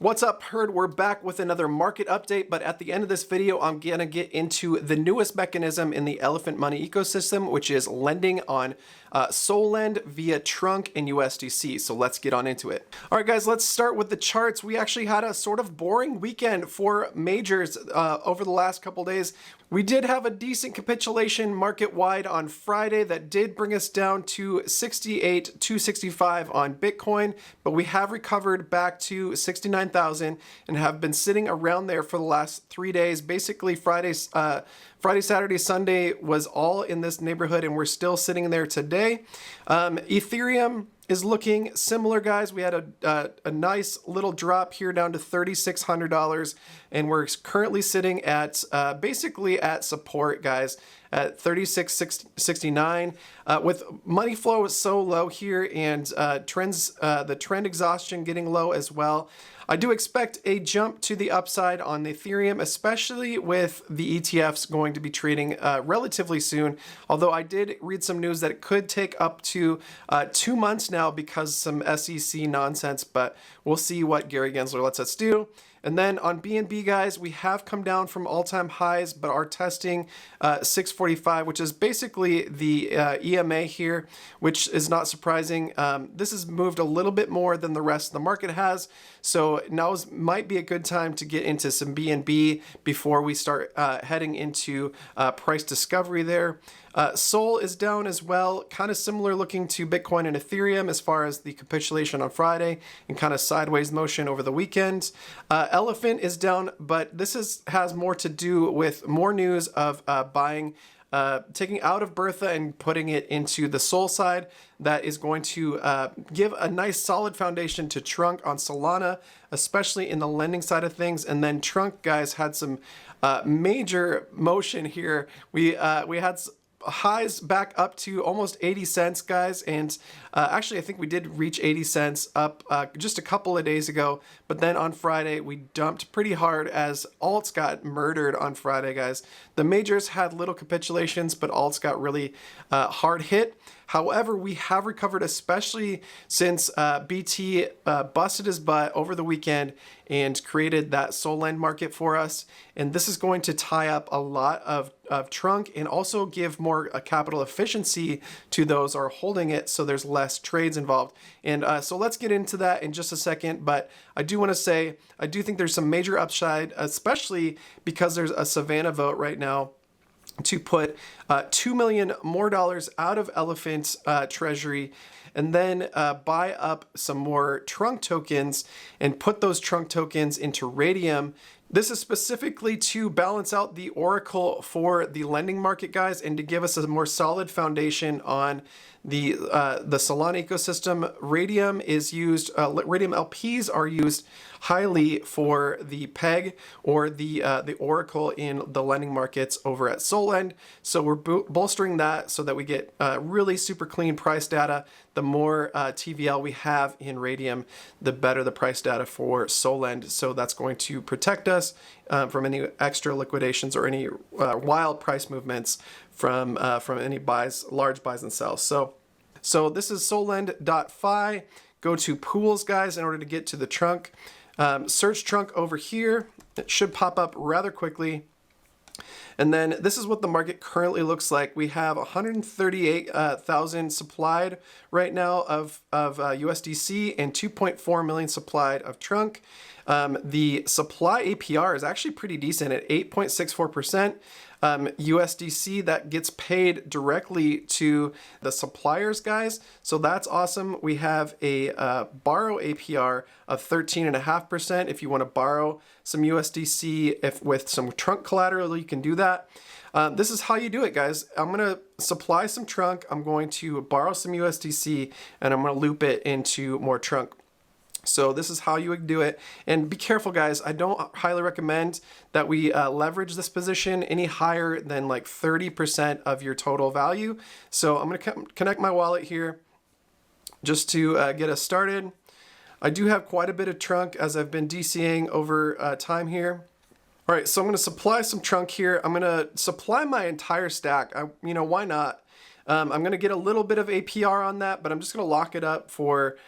What's up, herd? We're back with another market update, but at the end of this video, I'm gonna get into the newest mechanism in the elephant money ecosystem, which is lending on Solend via Trunk and USDC. So let's get on into it. All right, guys, let's start with the charts. We actually had a sort of boring weekend for majors over the last couple days. We did have a decent capitulation market-wide on Friday that did bring us down to 68,265 on Bitcoin, but we have recovered back to 69,000 and have been sitting around there for the last 3 days. Basically, Friday, Saturday, Sunday was all in this neighborhood, and we're still sitting there today. Ethereum is looking similar, guys. We had a nice little drop here down to $3,600, and we're currently sitting at basically at support, guys, at 36.69. With money flow is so low here, and the trend exhaustion getting low as well. I do expect a jump to the upside on Ethereum, especially with the ETFs going to be trading relatively soon. Although I did read some news that it could take up to 2 months now because some SEC nonsense, but we'll see what Gary Gensler lets us do. And then on BNB, guys, we have come down from all-time highs, but are testing 645, which is basically the EMA here, which is not surprising. This has moved a little bit more than the rest of the market has, so now might be a good time to get into some BNB before we start heading into price discovery there. Sol is down as well, kind of similar looking to Bitcoin and Ethereum as far as the capitulation on Friday and kind of sideways motion over the weekend. Elephant is down, but this has more to do with more news of taking out of Bertha and putting it into the Sol side. That is going to give a nice solid foundation to Trunk on Solana, especially in the lending side of things. And then Trunk, guys, had some major motion here. We had highs back up to almost 80 cents, guys, and actually I think we did reach 80 cents up just a couple of days ago, but then on Friday we dumped pretty hard as alts got murdered on Friday, guys. The majors had little capitulations, but alts got really hard hit. However, we have recovered, especially since BT busted his butt over the weekend and created that Solend market for us. And this is going to tie up a lot of Trunk and also give more capital efficiency to those who are holding it, so there's less trades involved. And so let's get into that in just a second. But I do want to say, I do think there's some major upside, especially because there's a SVNN Vote right now to put $2 million more out of Elephant's treasury, and then buy up some more Trunk tokens and put those Trunk tokens into Radium. This is specifically to balance out the Oracle for the lending market, guys, and to give us a more solid foundation on the Solana ecosystem. Radium is used, Radium LPs are used highly for the PEG or the Oracle in the lending markets over at Solend. So we're bolstering that so that we get really super clean price data. The more TVL we have in Radium, the better the price data for Solend. So that's going to protect us from any extra liquidations or any wild price movements from any large buys and sells. So this is Solend.fi. Go to pools, guys, in order to get to the Trunk. Search Trunk over here. It should pop up rather quickly. And then this is what the market currently looks like. We have 138,000 supplied right now of USDC and 2.4 million supplied of Trunk. The supply APR is actually pretty decent at 8.64%. USDC that gets paid directly to the suppliers, guys. So that's awesome. We have a borrow APR of 13.5%. If you want to borrow some USDC with some Trunk collateral, you can do that. This is how you do it, guys. I'm going to supply some Trunk. I'm going to borrow some USDC, and I'm going to loop it into more Trunk. So this is how you would do it. And be careful, guys. I don't highly recommend that we leverage this position any higher than like 30% of your total value. So I'm going to connect my wallet here just to get us started. I do have quite a bit of Trunk as I've been DCing over time here. All right, so I'm going to supply some Trunk here. I'm going to supply my entire stack. Why not? I'm going to get a little bit of APR on that, but I'm just going to lock it up for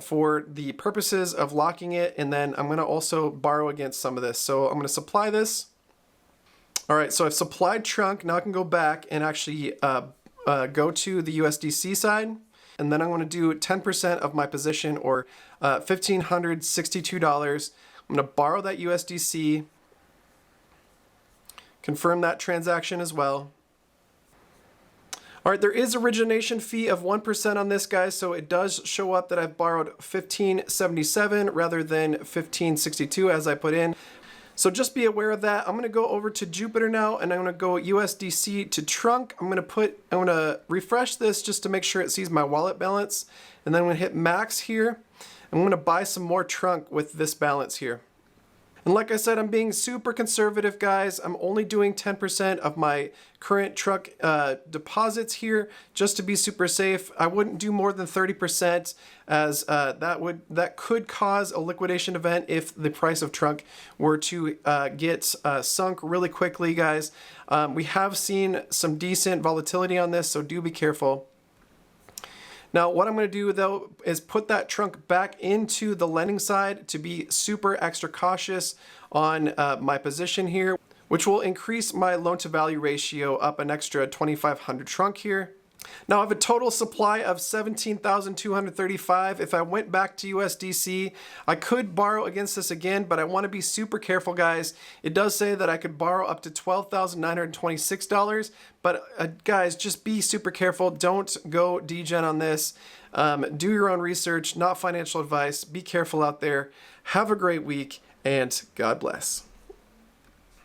for the purposes of locking it, and then I'm going to also borrow against some of this. So I'm going to supply this. All right, so I've supplied trunk. Now I can go back and actually go to the USDC side, and then I'm going to do 10% of my position, or $1,562. I'm going to borrow that USDC, confirm that transaction as well. All right, there is origination fee of 1% on this, guys, so it does show up that I've borrowed 1577 rather than 1562 as I put in. So just be aware of that. I'm going to go over to Jupiter now, and I'm going to go USDC to trunk. I'm going to refresh this just to make sure it sees my wallet balance, and then I'm going to hit max here. I'm going to buy some more trunk with this balance here. And like I said, I'm being super conservative, guys. I'm only doing 10% of my current truck deposits here just to be super safe. I wouldn't do more than 30%, as that could cause a liquidation event if the price of trunk were to get sunk really quickly, guys. We have seen some decent volatility on this, so do be careful. Now, what I'm going to do, though, is put that trunk back into the lending side to be super extra cautious on my position here, which will increase my loan-to-value ratio up an extra 2,500 trunk here. Now I have a total supply of 17,235. If I went back to USDC, I could borrow against this again, but I want to be super careful, guys. It does say that I could borrow up to $12,926, but guys, just be super careful. Don't go degen on this. Do your own research, not financial advice. Be careful out there. Have a great week, and God bless.